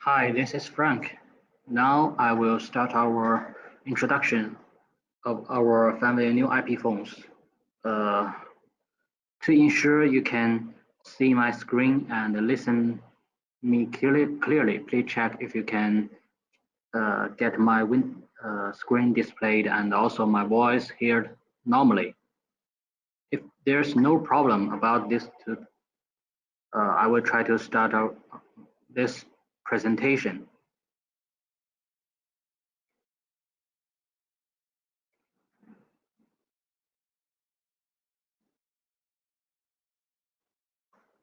Hi, this is Frank. Now I will start our introduction of our family new IP phones. Uh, to ensure you can see my screen and listen me clearly, please check if you can get my screen displayed and also my voice heard normally. If there's no problem about this, I will try to start this presentation.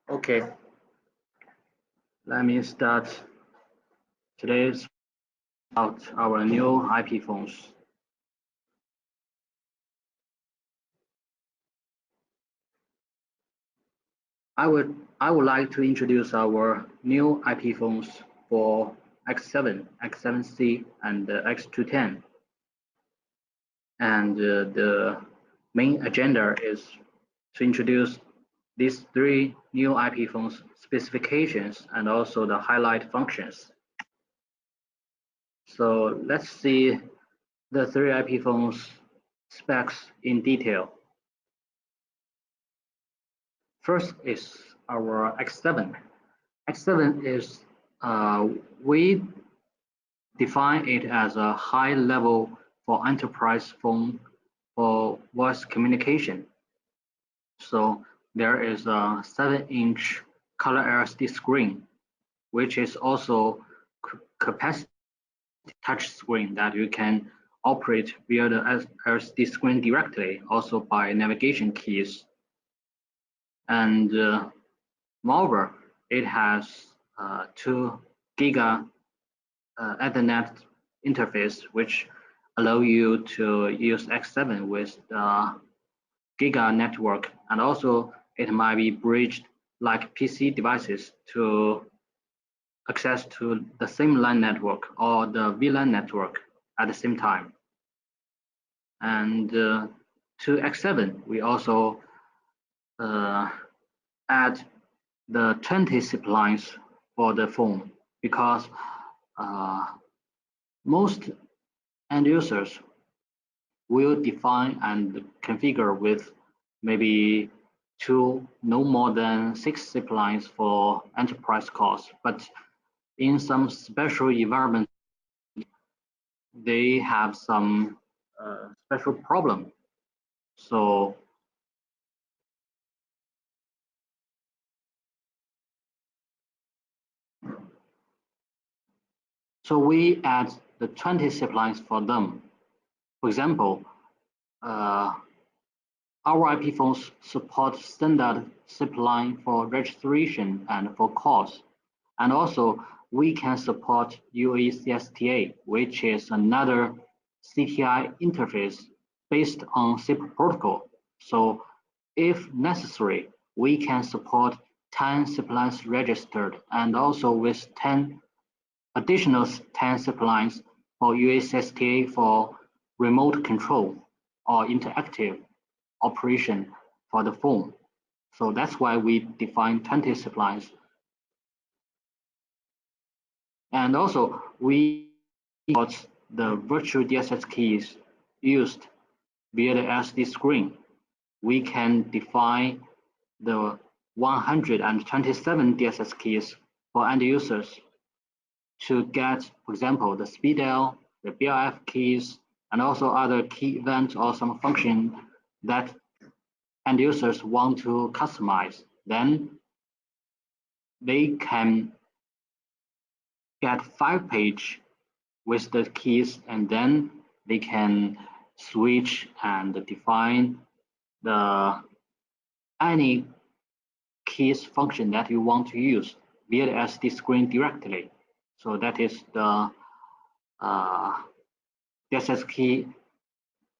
Okay, let me start today's about our new IP phones. I would like to introduce our new IP phones for X7, X7C, and X210. And the main agenda is to introduce these three new IP phones specifications and also the highlight functions. So let's see the three IP phones specs in detail. First is our X7. X7 is we define it as a high level for enterprise phone for voice communication. So there is a 7-inch color LCD screen, which is also capacitive touch screen that you can operate via the LCD screen directly, also by navigation keys. And moreover, it has 2 giga Ethernet interface, which allow you to use X7 with the Giga network, and also it might be bridged like PC devices to access to the same LAN network or the VLAN network at the same time. And to X7, we also add the 20 zip lines for the phone because most end users will define and configure with maybe no more than 6 zip lines for enterprise calls. But in some special environments, they have some special problem. So we add the 20 zip lines for them. For example, our IP phones support standard zip line for registration and for calls. And also, we can support UACSTA, which is another CTI interface based on SIP protocol. So if necessary, we can support 10 zip lines registered and also with 10 additional 10 zip lines for UACSTA for remote control or interactive operation for the phone. So that's why we define 20 zip lines. And also we got the virtual DSS keys used via the LCD screen. We can define the 127 DSS keys for end users to get, for example, the speed dial, the BLF keys, and also other key events or some function that end users want to customize. Then they can get 5-page with the keys, and then they can switch and define any keys function that you want to use via the LCD screen directly. So that is the DSS key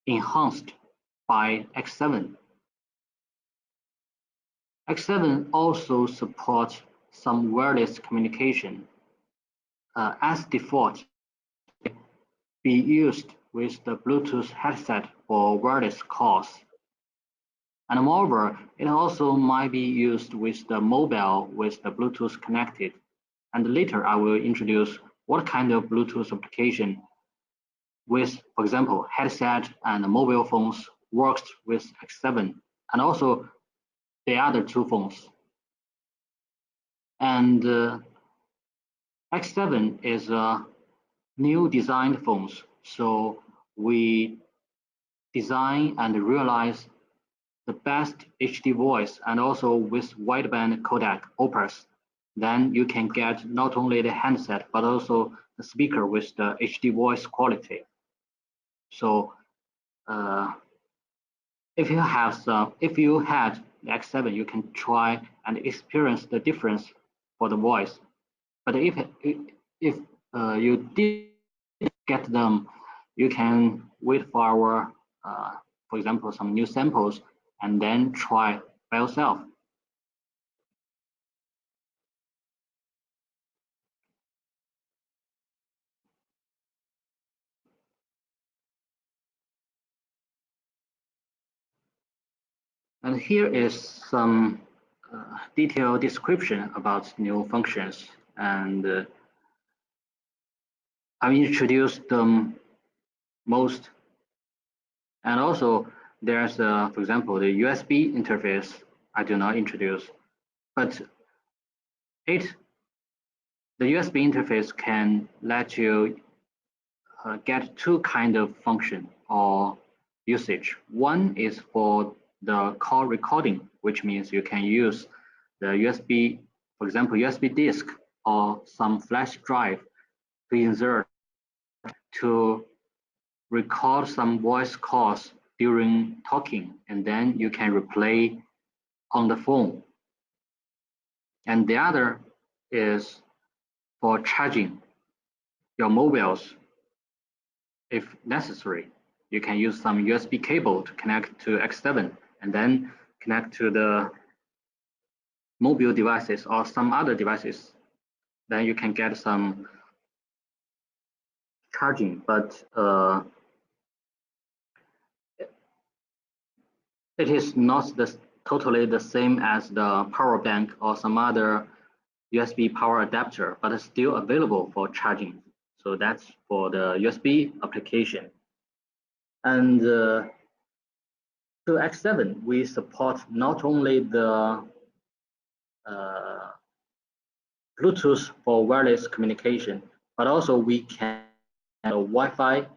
enhanced by X7. X7 also supports some wireless communication. As default, be used with the Bluetooth headset for wireless calls. And moreover, it also might be used with the mobile with the Bluetooth connected. And later I will introduce what kind of Bluetooth application with, for example, headset and mobile phones works with X7 and also the other two phones. And X7 is a new designed phones, so we design and realize the best HD voice and also with wideband codec Opus. Then you can get not only the handset but also the speaker with the HD voice quality. So if you had the X7, you can try and experience the difference for the voice. But if you did get them, you can wait for our, for example, some new samples and then try by yourself. And here is some detailed description about new functions. And I introduced them most. And also there's, for example, the USB interface I do not introduce, but the USB interface can let you get two kind of function or usage. One is for the call recording, which means you can use the USB, for example, USB disk or some flash drive to insert to record some voice calls during talking, and then you can replay on the phone. And the other is for charging your mobiles if necessary. You can use some USB cable to connect to X7 and then connect to the mobile devices or some other devices. Then you can get some charging, but it is not totally the same as the power bank or some other USB power adapter, but it's still available for charging. So that's for the USB application. And to X7, we support not only the Bluetooth for wireless communication, but also we can have Wi-Fi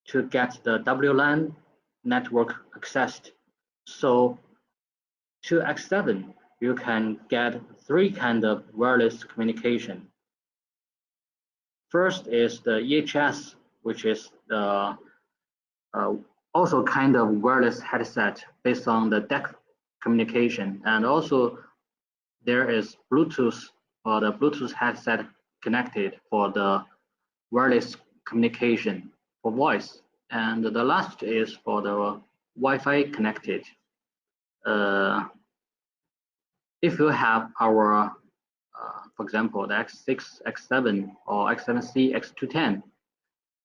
to get the WLAN network accessed. So to X7, you can get three kinds of wireless communication. First is the EHS, which is the also kind of wireless headset based on the DEC communication, and also there is Bluetooth or the Bluetooth headset connected for the wireless communication for voice, and the last is for the Wi-Fi connected. If you have our, for example, the X6, X7, or X7C, X210,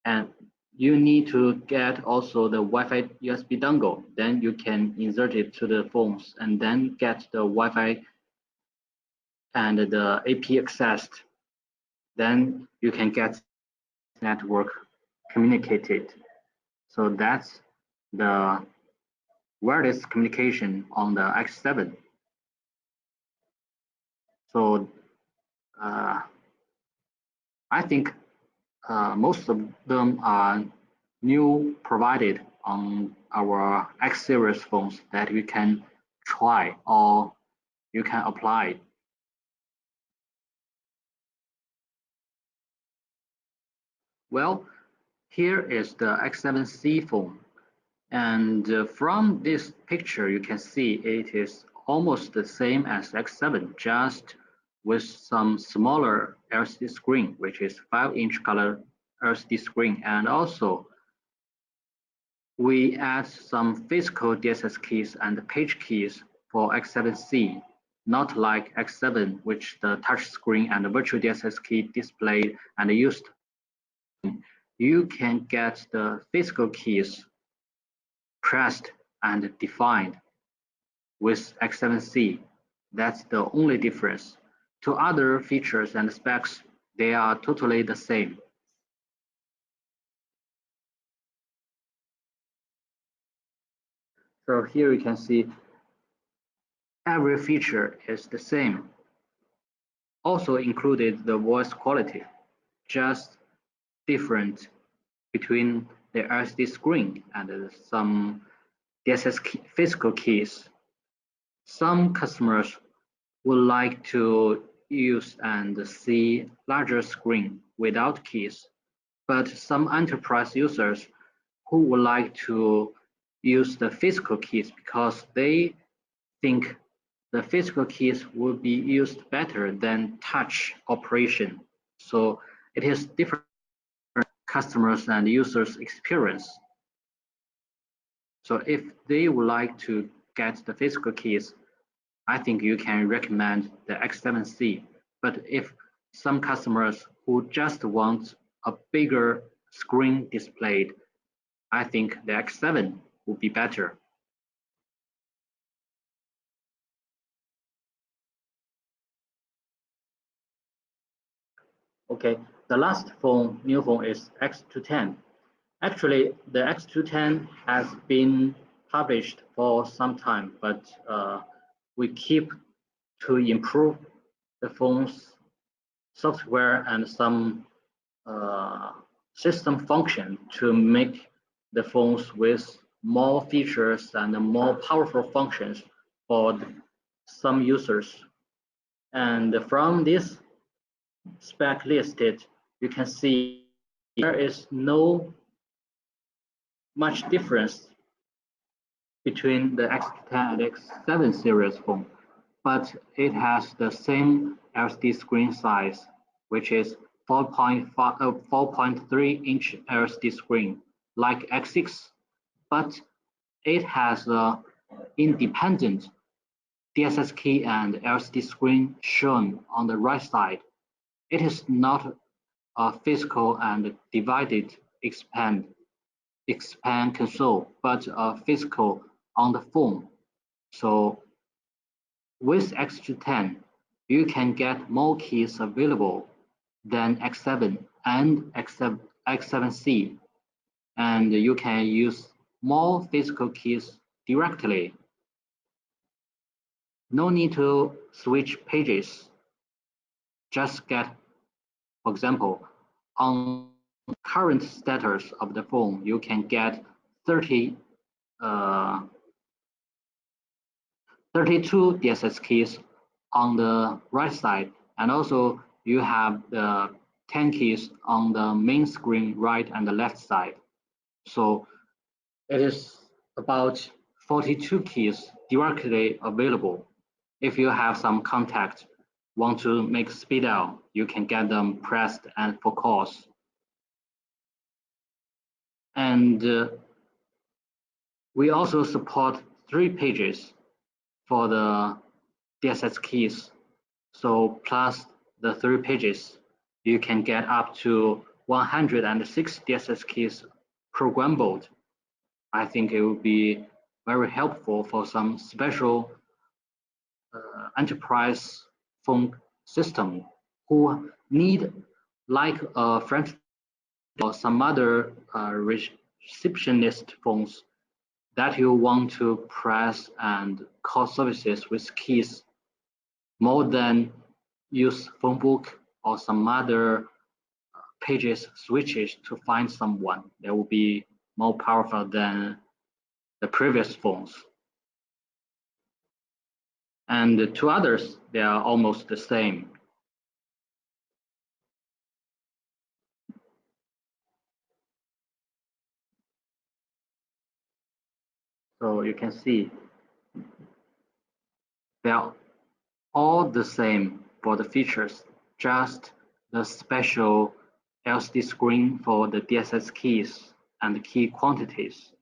and you need to get also the Wi-Fi USB dongle, then you can insert it to the phones and then get the Wi-Fi and the AP accessed. Then you can get network communicated. So that's the wireless communication on the X7. So I think most of them are new provided on our X series phones that you can try or you can apply. Well, here is the X7C phone, and from this picture you can see it is almost the same as X7, just with some smaller LCD screen, which is 5-inch color LCD screen, and also we add some physical DSS keys and page keys for X7C, not like X7, which the touch screen and the virtual DSS key displayed and used. You can get the physical keys pressed and defined with X7C. That's the only difference. To other features and specs, they are totally the same. So here you can see every feature is the same. Also included the voice quality, just different between the LCD screen and some DSS physical keys. Some customers would like to use and see larger screen without keys, but some enterprise users who would like to use the physical keys because they think the physical keys will be used better than touch operation. So it is different customers and users experience. So if they would like to get the physical keys, I think you can recommend the X7C. But if some customers who just want a bigger screen displayed, I think the X7 would be better. Okay, the last phone, new phone is X210. Actually, the X210 has been published for some time, but we keep to improve the phone's software and some system function to make the phones with more features and more powerful functions for some users. And from this spec listed, you can see there is no much difference between the X10 and X7 series phone, but it has the same LCD screen size, which is 4.3-inch LCD screen like X6, but it has an independent DSS key and LCD screen shown on the right side. It is not a physical and divided expand console, but a physical on the phone. So with X210, you can get more keys available than X7 and X7C, and you can use more physical keys directly. No need to switch pages. Just get, for example, on current status of the phone, you can get 32 DSS keys on the right side, and also you have the 10 keys on the main screen right and the left side. So it is about 42 keys directly available. If you have some contact, want to make speed out, you can get them pressed and for calls. And we also support 3 pages for the DSS keys. So plus the 3 pages, you can get up to 106 DSS keys programmable. I think it would be very helpful for some special enterprise phone system who need like a French or some other receptionist phones that you want to press and call services with keys more than use phone book or some other pages switches to find someone. That will be more powerful than the previous phones. And to others, they are almost the same. So you can see they are all the same for the features, just the special LCD screen for the DSS keys and the key quantities.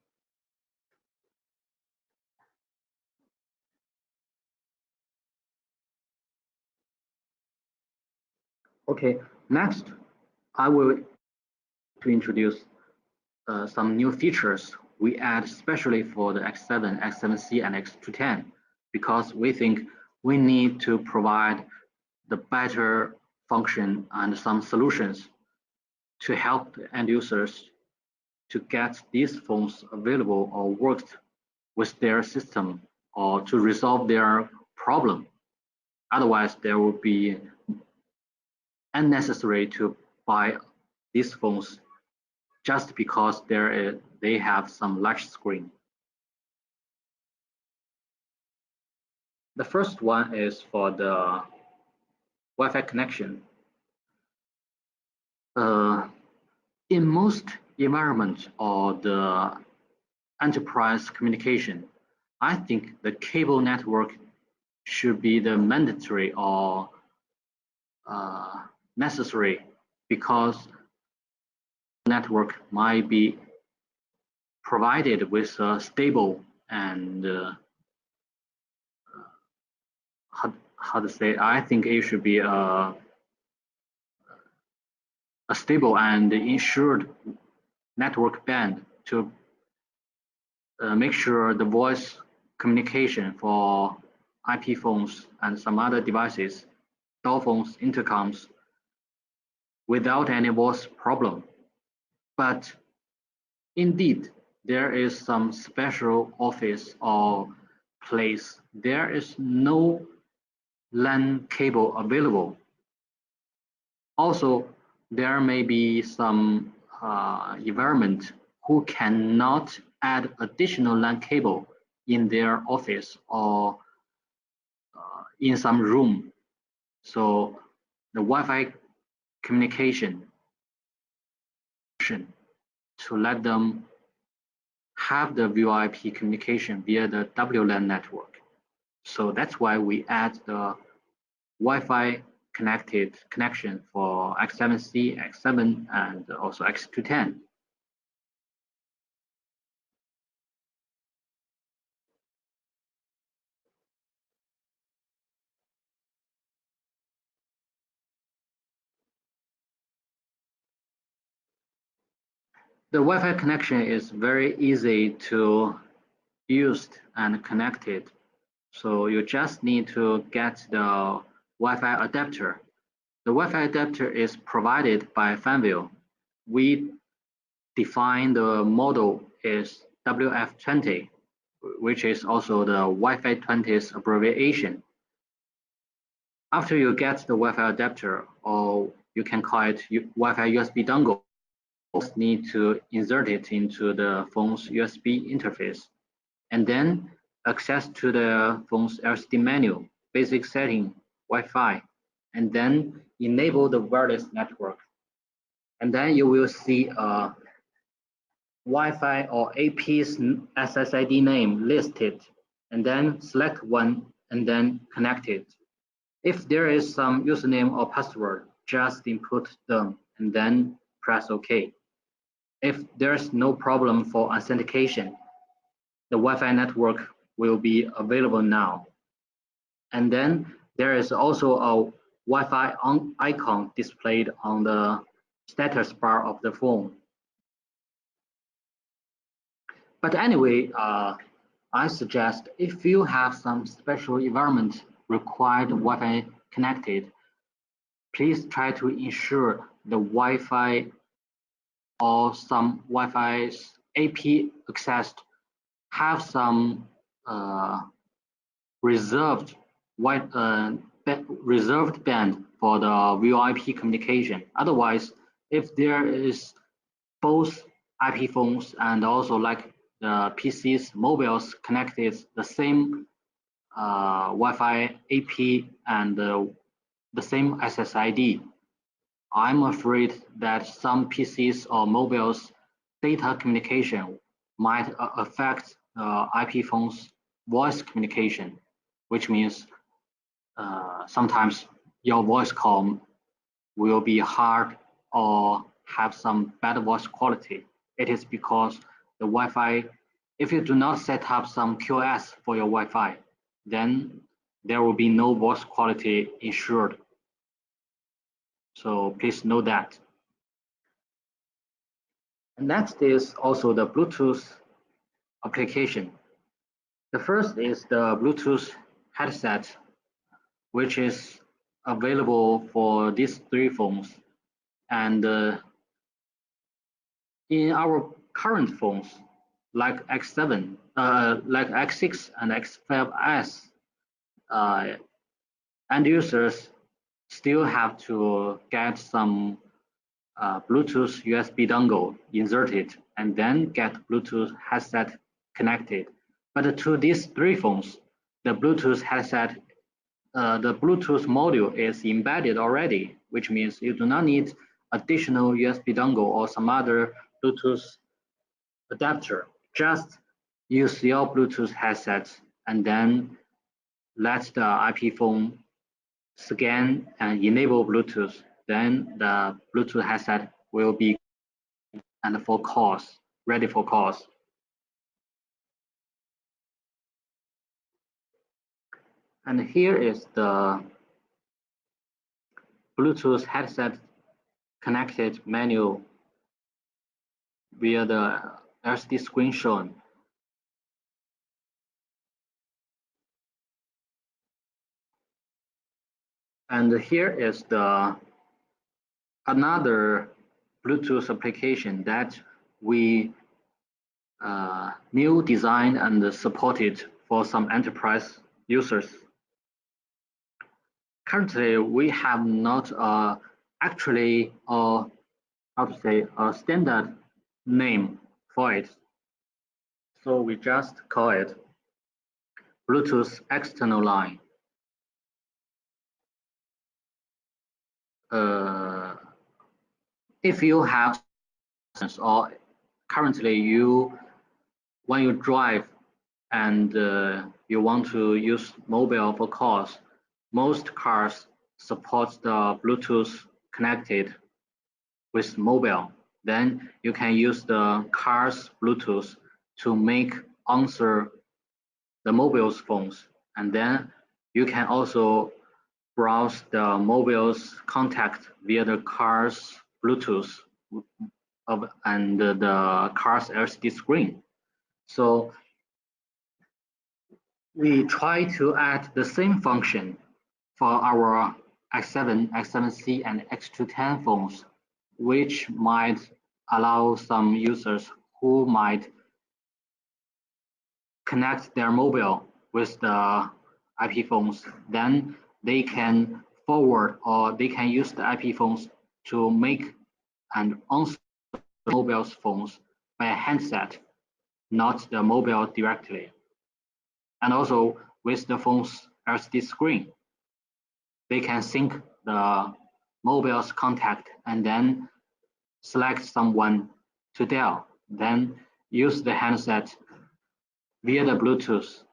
Okay, next I will to introduce some new features we add especially for the X7, X7C, and X210 because we think we need to provide the better function and some solutions to help the end users to get these phones available or worked with their system or to resolve their problem. Otherwise, there will be unnecessary to buy these phones just because they have some large screen. The first one is for the Wi-Fi connection. In most environments or the enterprise communication, I think the cable network should be the mandatory or necessary, because network might be provided with a stable and how to say, I think it should be a stable and insured network band to make sure the voice communication for IP phones and some other devices, door phones, intercoms, without any voice problem. But indeed, there is some special office or place, there is no LAN cable available. Also, there may be some environment who cannot add additional LAN cable in their office or in some room. So the Wi-Fi communication to let them have the VoIP communication via the WLAN network. So that's why we add the Wi-Fi connected connection for X7C, X7, and also X210. The Wi-Fi connection is very easy to use and connected. So you just need to get the Wi-Fi adapter. The Wi-Fi adapter is provided by Fanvil. We define the model is WF20, which is also the Wi-Fi 20's abbreviation. After you get the Wi-Fi adapter, or you can call it Wi-Fi USB dongle, you need to insert it into the phone's USB interface, and then access to the phone's LCD menu, basic setting, Wi-Fi, and then enable the wireless network. And then you will see a Wi-Fi or AP's SSID name listed, and then select one and then connect it. If there is some username or password, just input them and then press OK. If there's no problem for authentication, the Wi-Fi network will be available now. And then there is also a Wi-Fi icon displayed on the status bar of the phone. But anyway, I suggest if you have some special environment required Wi-Fi connected, please try to ensure the Wi-Fi or some Wi-Fi's AP access have some reserved band for the VoIP communication. Otherwise, if there is both IP phones and also like the PCs, mobiles connected the same Wi-Fi AP and the same SSID, I'm afraid that some PCs or mobiles data communication might affect IP phones voice communication, which means sometimes your voice call will be hard or have some bad voice quality. It is because the Wi-Fi, if you do not set up some QoS for your Wi-Fi, then there will be no voice quality ensured. So please know that. And next is also the Bluetooth application. The first is the Bluetooth headset, which is available for these three phones. And in our current phones, like X7, like X6 and X5S, end users still have to get some Bluetooth USB dongle inserted and then get Bluetooth headset connected. But to these three phones, the Bluetooth headset, the Bluetooth module is embedded already, which means you do not need additional USB dongle or some other Bluetooth adapter. Just use your Bluetooth headset and then let the IP phone scan and enable Bluetooth. Then the Bluetooth headset will be and for calls, ready for calls. And here is the Bluetooth headset connected menu via the LCD screen shown. And here is the another Bluetooth application that we new designed and supported for some enterprise users. Currently, we have not actually how to say a standard name for it. So we just call it Bluetooth external line. If you have or currently when you drive and you want to use mobile for calls, most cars support the Bluetooth connected with mobile. Then you can use the car's Bluetooth to make answer the mobile's phones, and then you can also browse the mobile's contact via the car's Bluetooth and the car's LCD screen. So we try to add the same function for our X7, X7C, and X210 phones, which might allow some users who might connect their mobile with the IP phones. Then they can forward or they can use the IP phones to make and answer the mobile phones by a handset, not the mobile directly. And also with the phone's LCD screen, they can sync the mobile's contact and then select someone to dial. Then use the handset via the Bluetooth.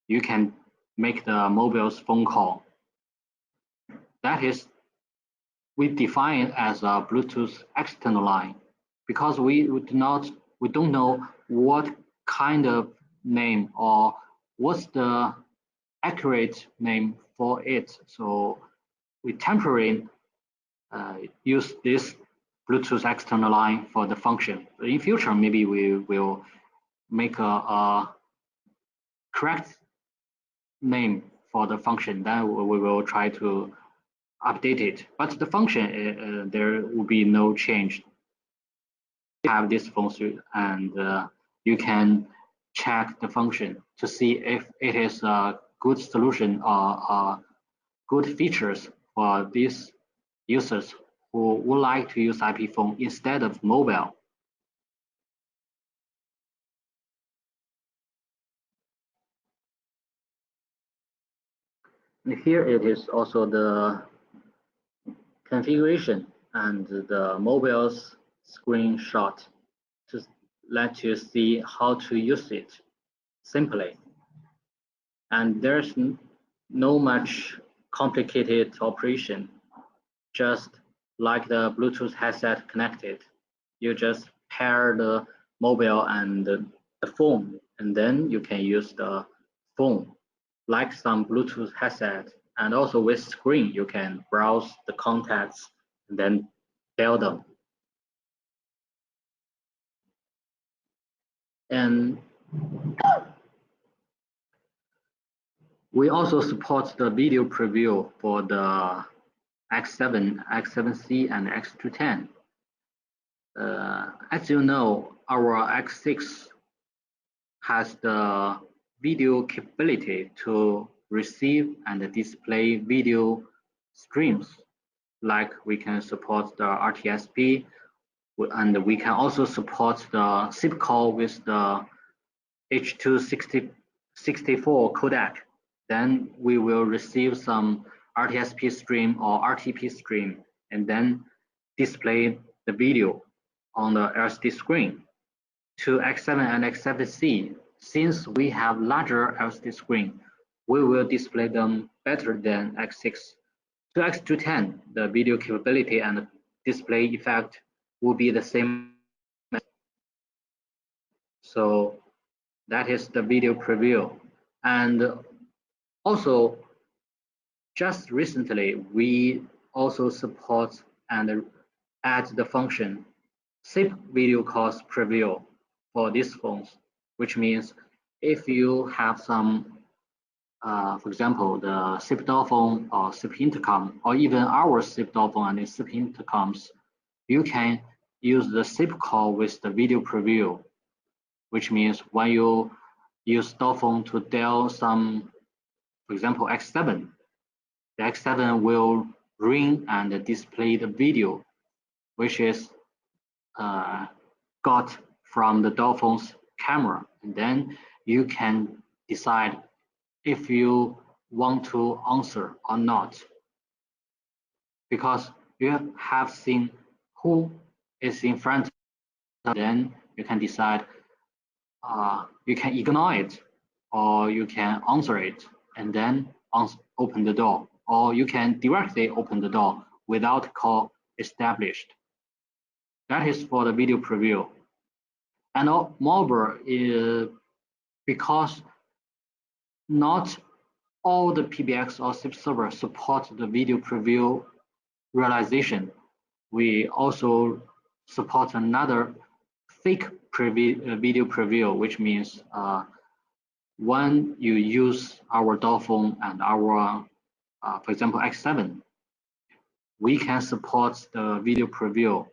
You can make the mobile's phone call. That is, we define it as a Bluetooth external line because we don't know what kind of name or what's the accurate name for it. So we temporarily use this Bluetooth external line for the function. In future, maybe we will make a correct name for the function. Then we will try to update it. But the function, there will be no change. You have this function and you can check the function to see if it is a good solution or good features for these users who would like to use IP phone instead of mobile. And here it is also the configuration and the mobile's screenshot to let you see how to use it simply. And there's no much complicated operation, just like the Bluetooth headset connected. You just pair the mobile and the phone, and then you can use the phone like some Bluetooth headset. And also with screen, you can browse the contacts and then dial them. And we also support the video preview for the X7, X7C, and X210. As you know, our X6 has the video capability to receive and display video streams. Like we can support the RTSP, and we can also support the SIP call with the H264 codec. Then we will receive some RTSP stream or RTP stream, and then display the video on the LCD screen. To X7 and X7C, since we have larger LCD screen, we will display them better than X6. To X210, the video capability and display effect will be the same. So that is the video preview. And also, just recently, we also support and add the function SIP video calls preview for these phones, which means if you have some, for example, the SIP door phone or SIP intercom, or even our SIP door phone and SIP intercoms, you can use the SIP call with the video preview, which means when you use door phone to dial some, for example, X7, the X7 will ring and display the video, which is got from the door phone's camera, and then you can decide if you want to answer or not, because you have seen who is in front of you. Then you can decide you can ignore it, or you can answer it and then open the door, or you can directly open the door without call established. That is for the video preview. And moreover, because not all the PBX or SIP server support the video preview realization, we also support another fake video preview, which means when you use our door phone and our, for example, X7, we can support the video preview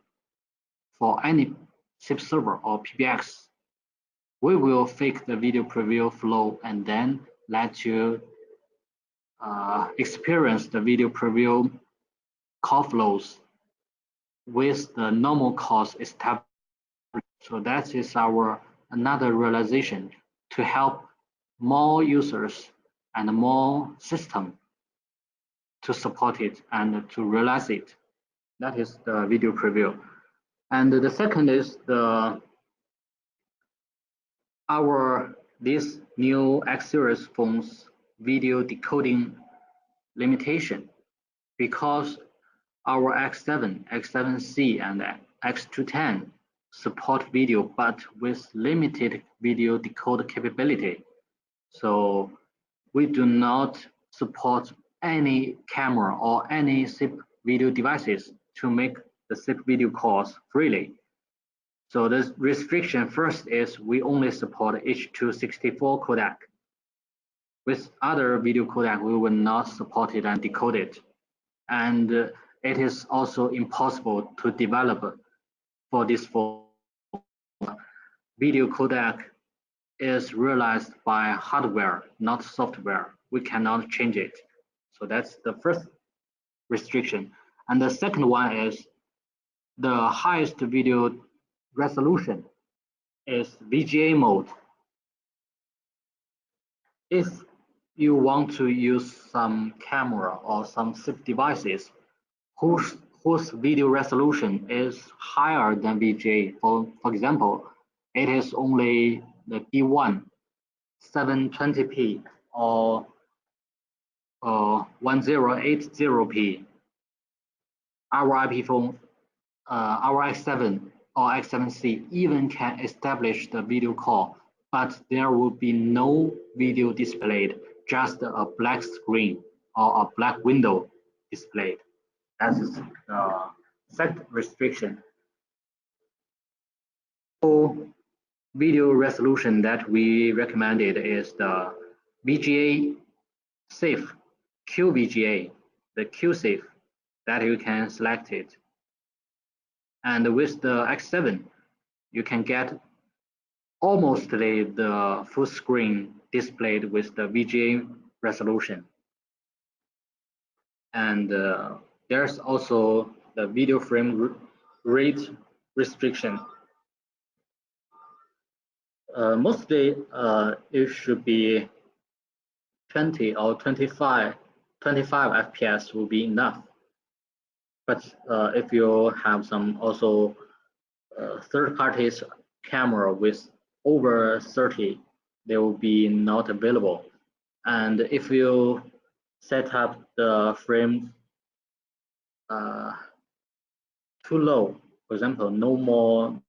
for any SIP server or PBX. We will fake the video preview flow and then let you experience the video preview call flows with the normal calls established. So that is our another realization to help more users and more system to support it and to realize it. That is the video preview. And the second is this new X series phones video decoding limitation, because our X7, X7C, and X210 support video, but with limited video decode capability. So we do not support any camera or any SIP video devices to make the SIP video calls freely. So the restriction first is we only support H264 codec. With other video codec, we will not support it and decode it. And it is also impossible to develop for this phone. Video codec is realized by hardware, not software. We cannot change it. So that's the first restriction. And the second one is the highest video resolution is VGA mode. If you want to use some camera or some SIP devices whose video resolution is higher than VGA, for example, it is only the D1 720p or 1080p. Our IP phone, our X7 or X7C even can establish the video call, but there will be no video displayed, just a black screen or a black window displayed. That is the second restriction. For video resolution that we recommended is the VGA safe QVGA, the QSafe. that you can select it. And with the X7, you can get almost the full screen displayed with the VGA resolution. And there's also the video frame rate restriction. Mostly it should be 20 or 25 FPS will be enough. But if you have some also third parties camera with over 30, they will be not available. And if you set up the frame too low, for example, no more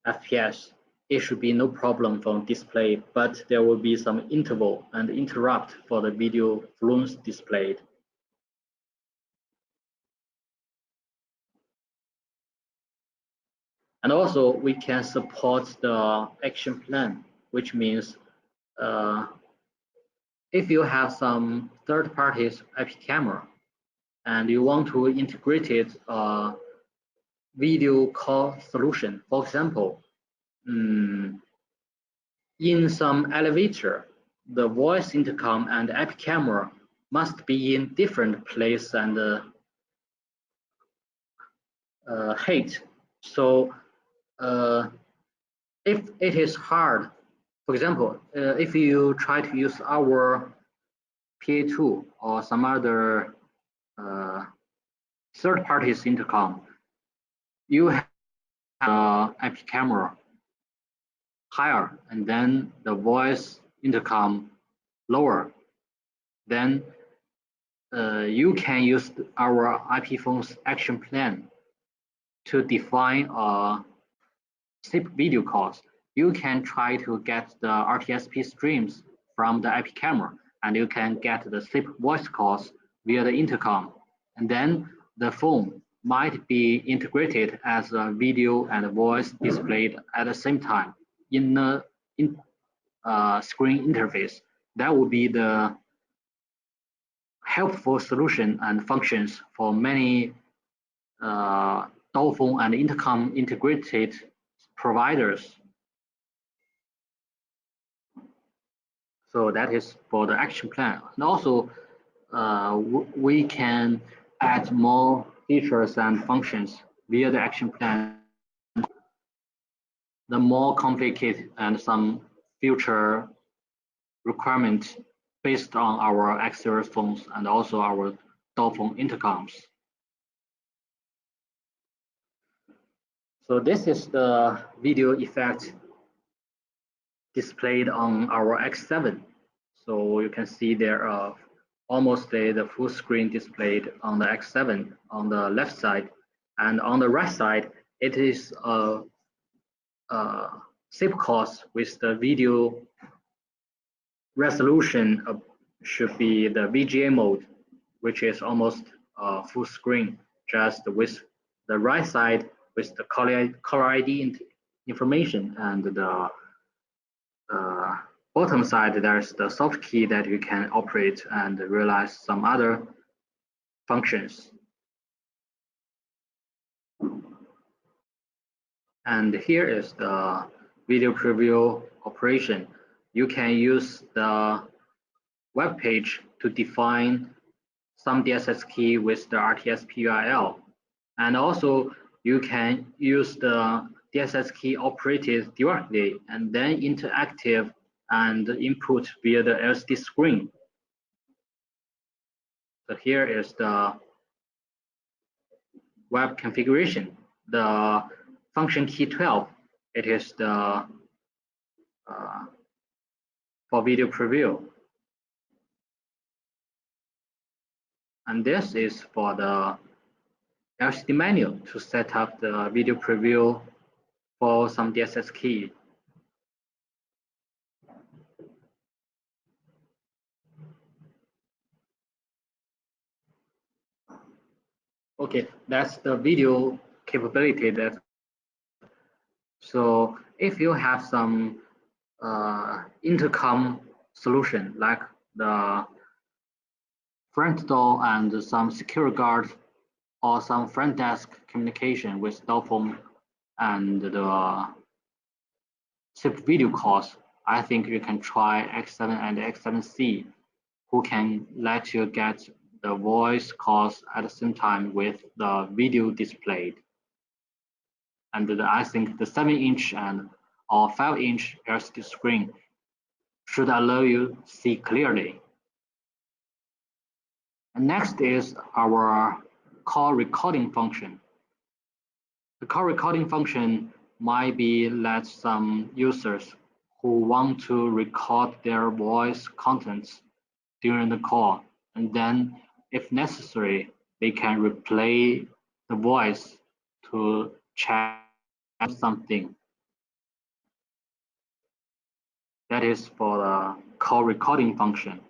FPS, it should be no problem for display, but there will be some interval and interrupt for the video flows displayed. And also we can support the action plan, which means if you have some third parties IP camera and you want to integrate it video call solution, for example, in some elevator, the voice intercom and IP camera must be in different place and height. So if it is hard, for example, if you try to use our PA2 or some other third parties intercom, you have IP camera higher and then the voice intercom lower, then you can use our IP phone's action plan to define SIP video calls. You can try to get the RTSP streams from the IP camera, and you can get the SIP voice calls via the intercom. And then the phone might be integrated as a video and a voice displayed at the same time in the screen interface. That would be the helpful solution and functions for many phone and intercom integrated providers. So that is for the action plan. And also we can add more features and functions via the action plan. The more complicated and some future requirements based on our X0 phones and also our phone intercoms. So this is the video effect displayed on our X7. So you can see there are almost the full screen displayed on the X7 on the left side, and on the right side it is a SIP calls with the video resolution should be the VGA mode, which is almost full screen, just with the right side with the caller ID information, and the bottom side there's the soft key that you can operate and realize some other functions. And here is the video preview operation. You can use the web page to define some DSS key with the RTSP URL, and also you can use the DSS key operated directly and then interactive and input via the LCD screen. So here is the web configuration. The function key 12, it is the for video preview. And this is for the LCD menu to set up the video preview for some DSS key. Okay, that's the video capability. So if you have some intercom solution like the front door and some secure guard or some front desk communication with cell phone and the SIP video calls, I think you can try X7 and X7C, who can let you get the voice calls at the same time with the video displayed. And I think the 7-inch and or 5-inch LCD screen should allow you to see clearly. And next is our call recording function. The call recording function might be let some users who want to record their voice contents during the call, and then if necessary, they can replay the voice to check something. That is for the call recording function.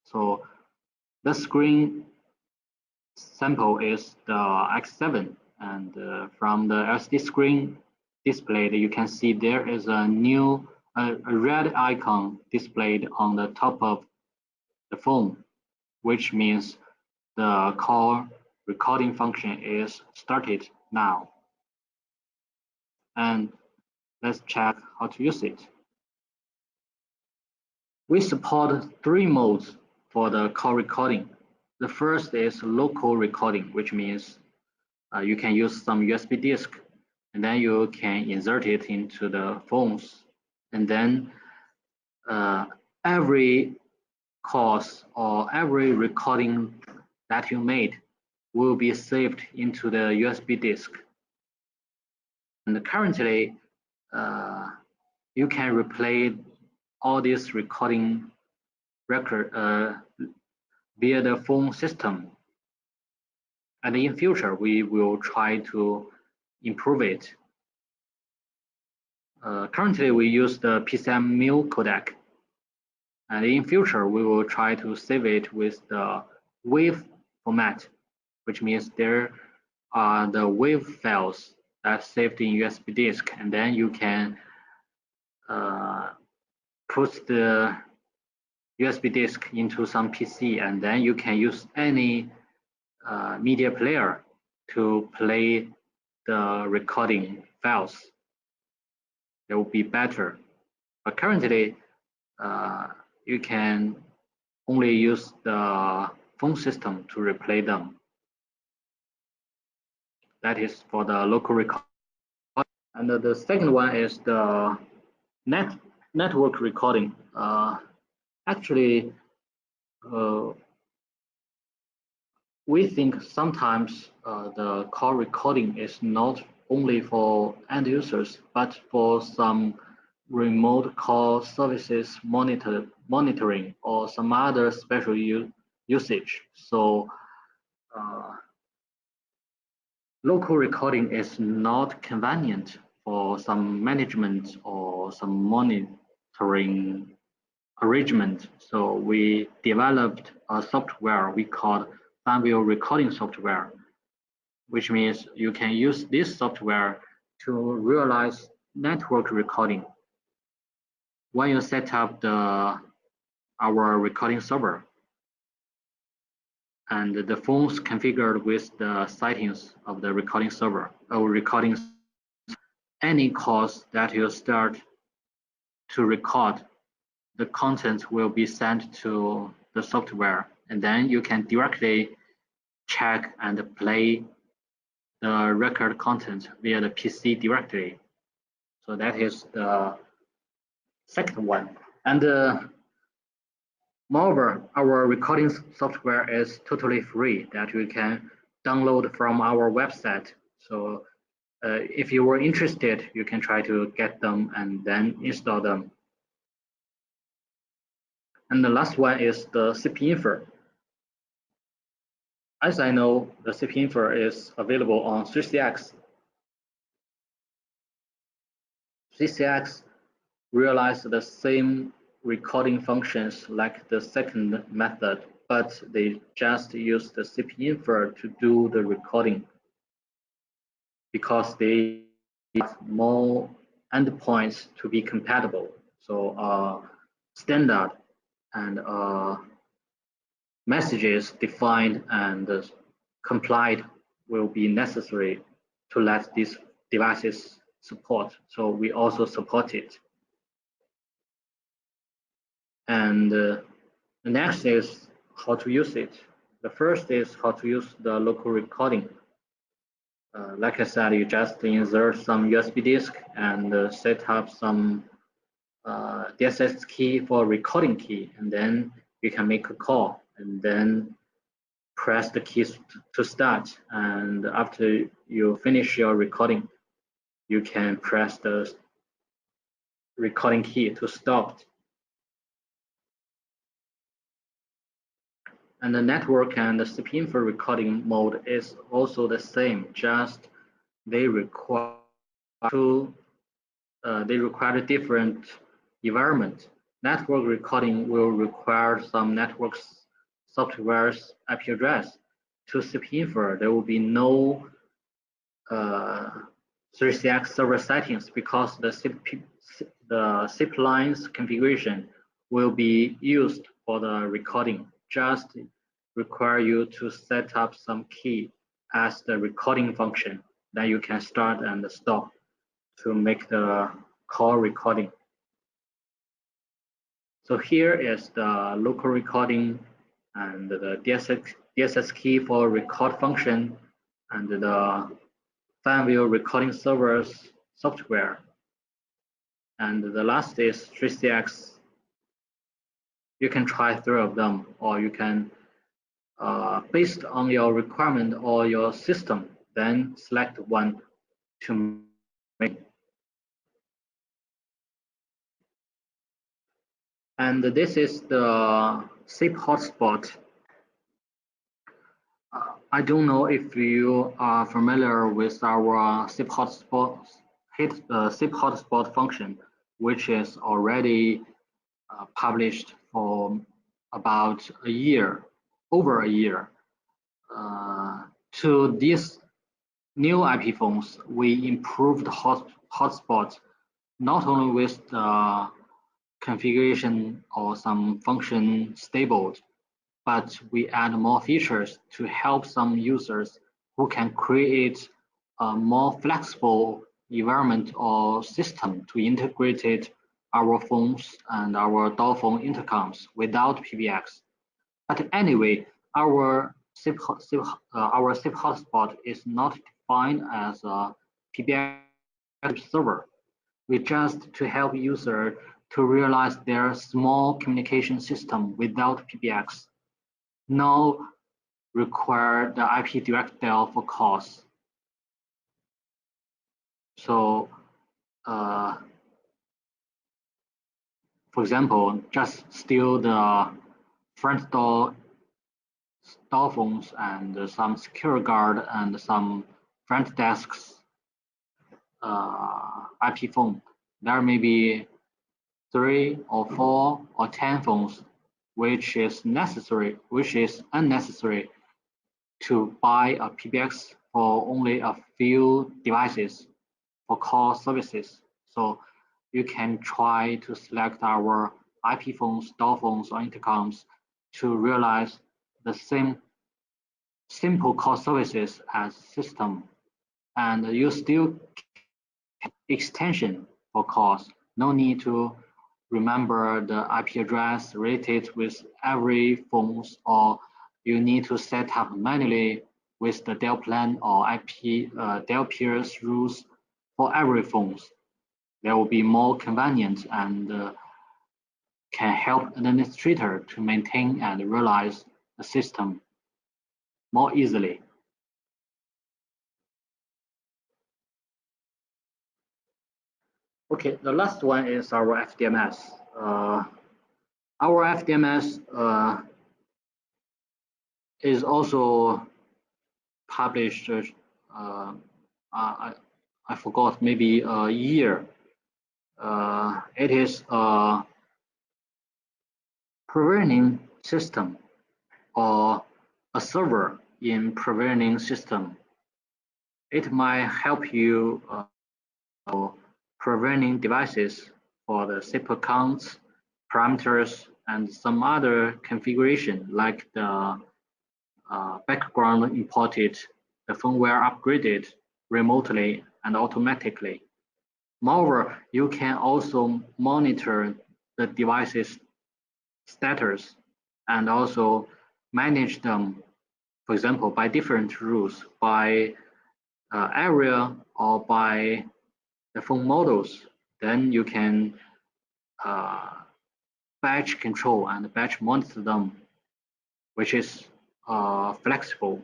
So the screen sample is the X7, and from the LCD screen displayed, you can see there is a new a red icon displayed on the top of the phone, which means the call recording function is started now. And let's check how to use it. We support 3 modes for the call recording. The first is local recording, which means you can use some USB disk, and then you can insert it into the phones, and then every calls or every recording that you made will be saved into the USB disk. And currently, you can replay all this recording record via the phone system. And in future, we will try to improve it. Currently, we use the PCM-MU codec. And in future, we will try to save it with the WAV format, which means there are the WAV files that saved in USB disk, and then you can put the USB disk into some PC, and then you can use any media player to play the recording files. It will be better. But currently, you can only use the phone system to replay them. That is for the local recording. And the second one is the network recording. Actually, we think sometimes the call recording is not only for end users, but for some remote call services monitoring or some other special usage. So local recording is not convenient for some management or some monitoring arrangement. So we developed a software we called Fanvil recording software, which means you can use this software to realize network recording. When you set up our recording server, and the phones configured with the settings of the recording server or recording, any calls that you start to record, the content will be sent to the software, and then you can directly check and play the record content via the PC directly. So that is the second one. And moreover, our recording software is totally free that you can download from our website. So if you were interested, you can try to get them and then install them. And the last one is the CP-Info. As I know, the CP-Info is available on 3CX. 3CX realized the same recording functions like the second method, but they just use the CP-Info to do the recording because they need more endpoints to be compatible. So standard and messages defined and complied will be necessary to let these devices support. So we also support it. And the next is how to use it. The first is how to use the local recording. Like I said, you just insert some USB disk and set up some DSS key for recording key, and then you can make a call and then press the keys to start. And after you finish your recording, you can press the recording key to stop. And the network and the CP info recording mode is also the same, just they require a different environment. Network recording will require some network software's IP address. To CP info, there will be no 3CX server settings because the SIP lines configuration will be used for the recording. Just require you to set up some key as the recording function. Then you can start and stop to make the call recording. So here is the local recording and the DSS key for record function and the Fanvil recording servers software. And the last is 3CX. You can try 3 of them, or you can, based on your requirement or your system, then select one to make. And this is the SIP hotspot. I don't know if you are familiar with our SIP hotspot function, which is already published for about a year, over a year. To these new IP phones, we improved hotspot not only with the configuration or some function stable, but we add more features to help some users who can create a more flexible environment or system to integrate our phones and our door phone intercoms without PBX. But anyway, our SIP hotspot is not defined as a PBX server. We just to help user to realize their small communication system without PBX. Now require the IP direct dial for calls. So, for example, just steal the front door phones and some secure guard and some front desks IP phone. There may be 3 or 4 or 10 phones, which is unnecessary to buy a PBX for only a few devices for call services. So you can try to select our IP phones, door phones, or intercoms to realize the same simple call services as system, and you still extension for calls. No need to remember the IP address related with every phones, or you need to set up manually with the dial plan or IP dial peers rules for every phones. There will be more convenient and can help administrator to maintain and realize the system more easily. Okay, the last one is our FDMS. Our FDMS is also published, I forgot, maybe a year. It is a provisioning system or a server in provisioning system. It might help you provisioning devices for the SIP accounts, parameters, and some other configuration like the background imported, the firmware upgraded remotely and automatically. Moreover, you can also monitor the device's status and also manage them, for example, by different rules, by area or by the phone models. Then you can batch control and batch monitor them, which is flexible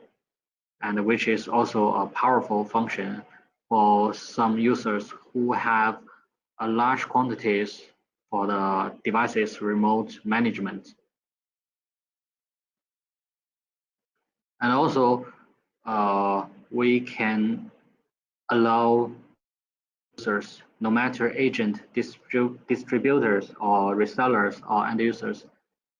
and which is also a powerful function for some users who have a large quantities for the device's remote management. And also, we can allow users, no matter agent, distributors, or resellers, or end users,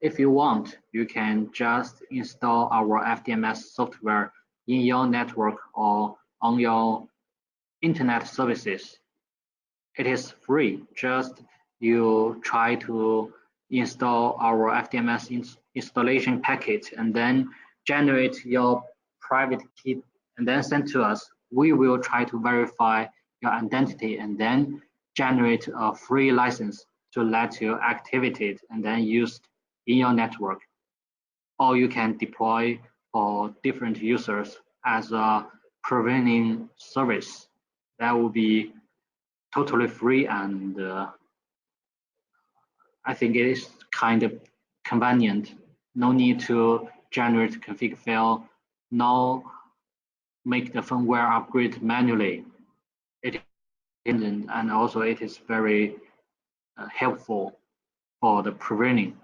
if you want, you can just install our FDMS software in your network or on your internet services. It is free. Just you try to install our FDMS installation package and then generate your private key and then send to us. We will try to verify your identity and then generate a free license to let you activate it and then use in your network. Or you can deploy for different users as a provisioning service. That will be totally free, and I think it is kind of convenient. No need to generate config file, no make the firmware upgrade manually. It is, and also it is very helpful for the provisioning.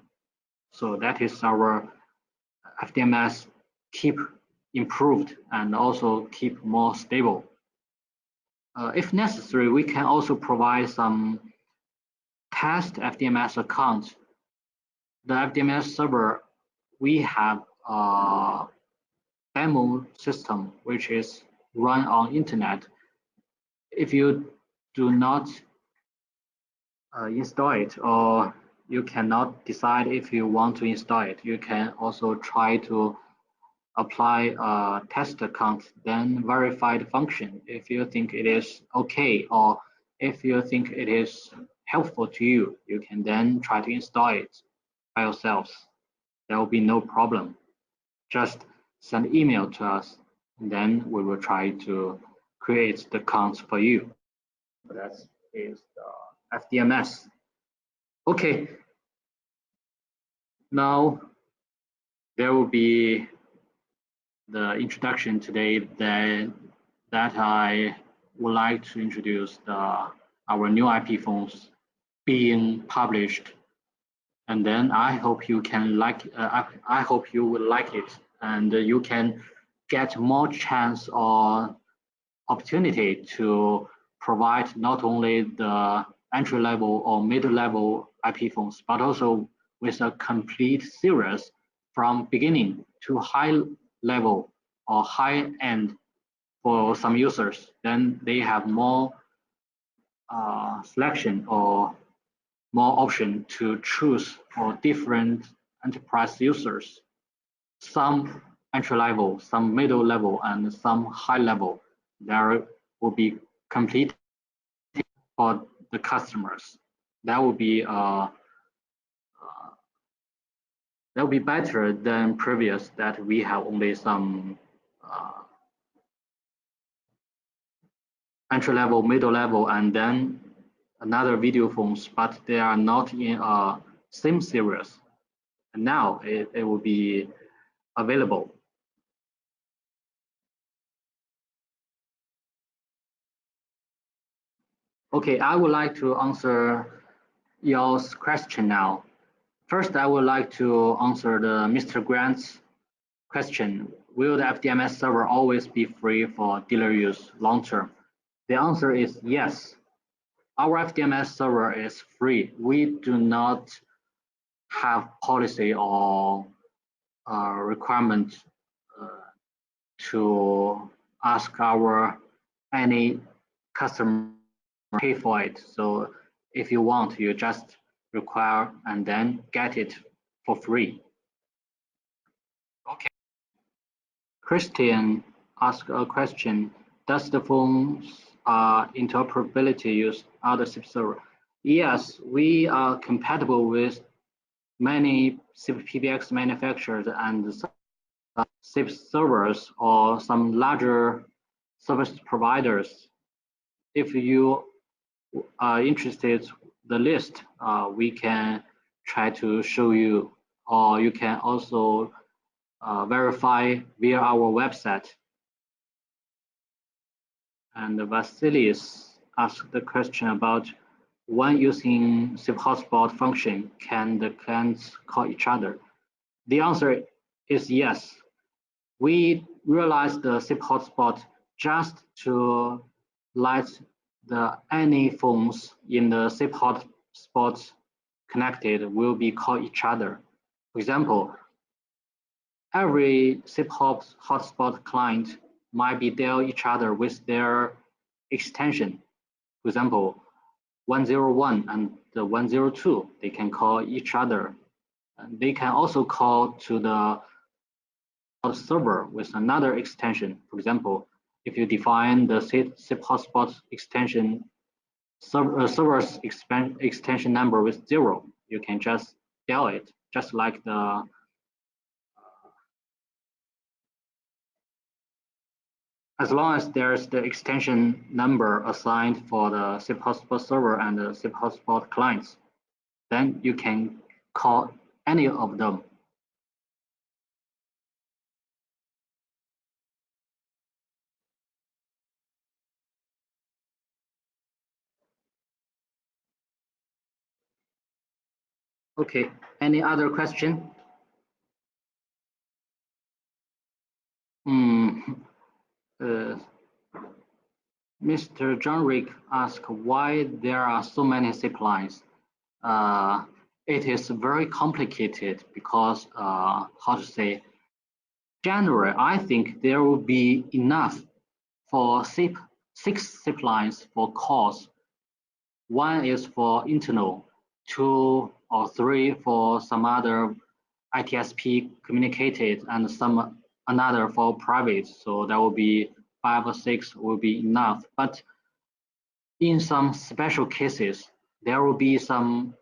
So that is our FDMS keep improved and also keep more stable. If necessary, we can also provide some test FDMS accounts. The FDMS server, we have a demo system which is run on internet. If you do not install it, or you cannot decide if you want to install it, you can also try to apply a test account, then verify the function if you think it is okay, or if you think it is helpful to you, you can then try to install it by yourselves. There will be no problem. Just send email to us, and then we will try to create the accounts for you. That is the FDMS. Okay. Now there will be the introduction today that I would like to introduce our new IP phones being published, and then I hope you can like. I hope you will like it, and you can get more chance or opportunity to provide not only the entry level or mid level IP phones, but also with a complete series from beginning to high level or high end for some users. Then they have more selection or more option to choose for different enterprise users. Some entry level, some middle level, and some high level. There will be complete for the customers. That will be better than previous, that we have only some entry level, middle level, and then another video phones, but they are not in a same series. And now it will be available. Okay, I would like to answer your question now. First, I would like to answer the Mr. Grant's question. Will the FDMS server always be free for dealer use long term? The answer is yes. Our FDMS server is free. We do not have policy or requirement to ask any customer pay for it. So if you want, you just require and then get it for free. Okay. Christian asked a question: does the phone's interoperability use other SIP server? Yes, we are compatible with many SIP PBX manufacturers and some SIP servers or some larger service providers. If you are interested the list, we can try to show you, or you can also verify via our website. And Vasilis asked the question about when using SIP hotspot function, can the clients call each other? The answer is yes. We realized the SIP hotspot just to let any phones in the SIP hotspot connected will be call each other. For example, every SIP hotspot client might be dial each other with their extension. For example, 101 and the 102, they can call each other. And they can also call to the server with another extension. For example, if you define the SIP hotspot extension server's extension number with 0, you can just dial it, just like the as long as there's the extension number assigned for the SIP hotspot server and the SIP hotspot clients, then you can call any of them. Okay, any other question? Mr. John Rick asked why there are so many SIP lines. It is very complicated because, how to say, generally, I think there will be enough for 6 SIP lines for calls. One is for internal, 2 or 3 for some other ITSP communicated, and some another for private. So that will be 5 or 6 will be enough. But in some special cases, there will be some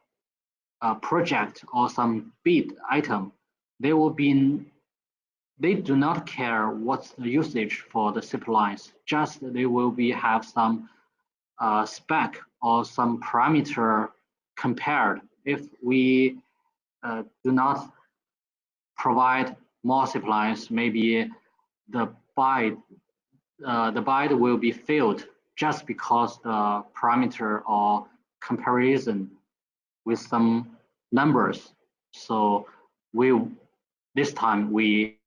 project or some bid item. They do not care what's the usage for the SIP lines. Just they will have some spec or some parameter compared. If we do not provide more SIP lines, maybe the byte will be failed just because the parameter or comparison with some numbers. So this time we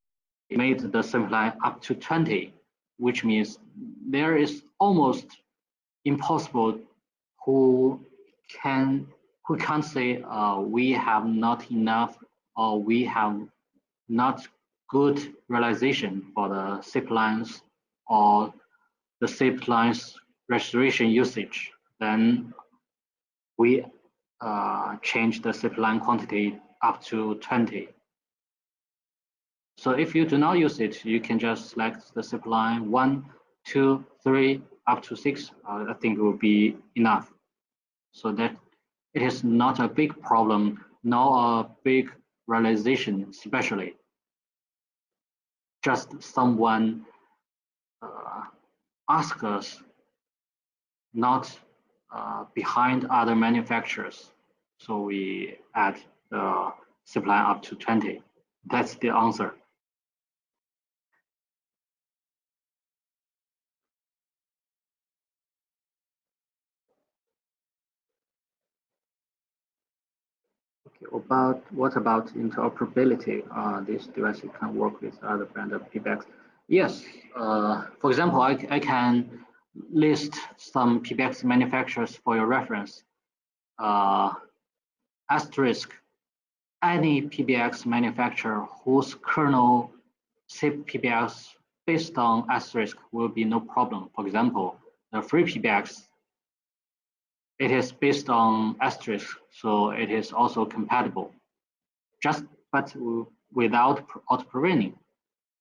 made the SIP line up to 20, which means there is almost impossible who can't say we have not enough or we have not good realization for the SIP lines or the SIP lines restoration usage. Then we change the SIP line quantity up to 20. So if you do not use it, you can just select the SIP line 1, 2, 3, up to 6. I think it will be enough. So that it is not a big problem, nor a big realization, especially. Just someone ask us, not behind other manufacturers. So we add the SIP line up to 20. That's the answer. Okay, what about interoperability? This device can work with other brand of PBX. Yes, for example, I can list some PBX manufacturers for your reference. Asterisk, any PBX manufacturer whose kernel SIP PBX based on asterisk will be no problem. For example, the free PBX, it is based on asterisk, so it is also compatible. just but without auto preventing.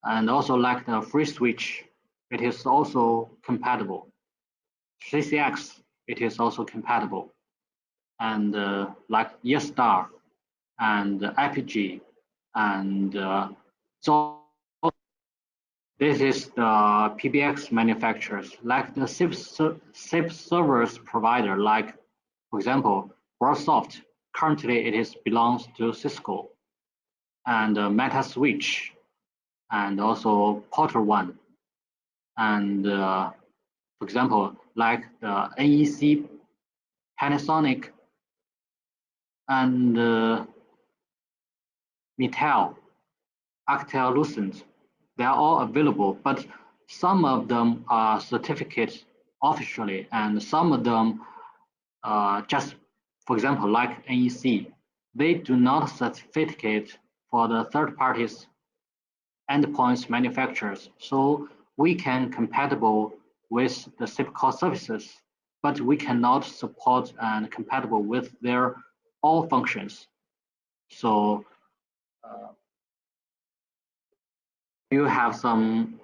And also like the free switch, it is also compatible. CCX, it is also compatible. And like YesStar and IPG, and so this is the PBX manufacturers, like the SIP servers provider, like for example, WorldSoft. Currently, it is belongs to Cisco, and MetaSwitch, and also Porter One, and for example, like the NEC, Panasonic, and Mattel, Actel, Lucent. They are all available, but some of them are certificates officially, and some of them just, for example, like NEC, they do not certificate for the third parties endpoints manufacturers. So we can compatible with the SIP core services, but we cannot support and compatible with their all functions. So you have some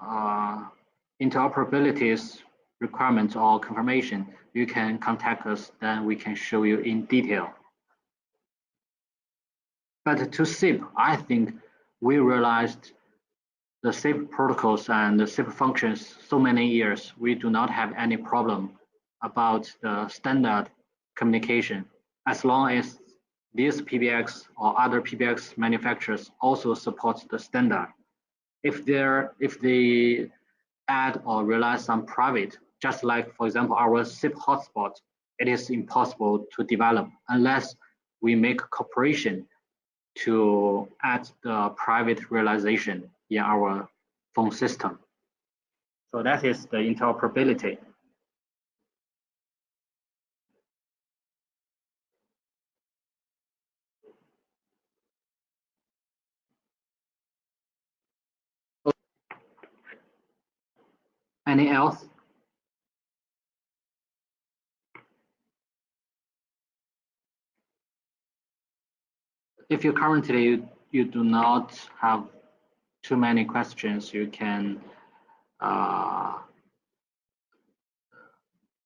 interoperabilities requirements or confirmation, you can contact us, then we can show you in detail. But to SIP, I think we realized the SIP protocols and the SIP functions so many years, we do not have any problem about the standard communication, as long as these PBX or other PBX manufacturers also support the standard. If they add or realize some private, just like for example our SIP hotspot, it is impossible to develop unless we make cooperation to add the private realization in our phone system. So that is the interoperability. Any else? If you currently you do not have too many questions, you can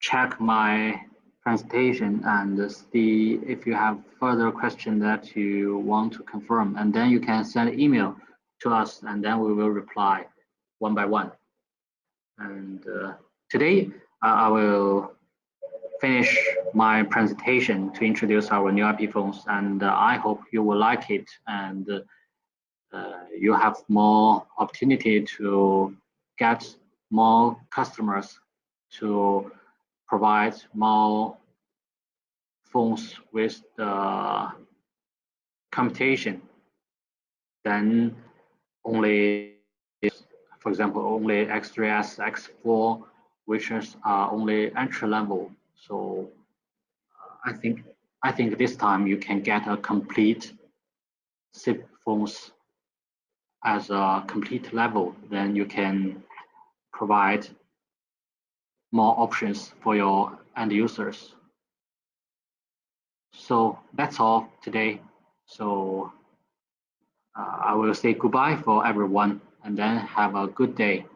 check my presentation and see if you have further question that you want to confirm, and then you can send email to us, and then we will reply one by one. And today I will finish my presentation to introduce our new IP phones, and I hope you will like it, and you have more opportunity to get more customers to provide more phones with the computation than only, for example, only X3S, X4, which is only entry level. So I think this time you can get a complete SIP phones as a complete level. Then you can provide more options for your end users. So that's all today. So I will say goodbye for everyone, and then have a good day.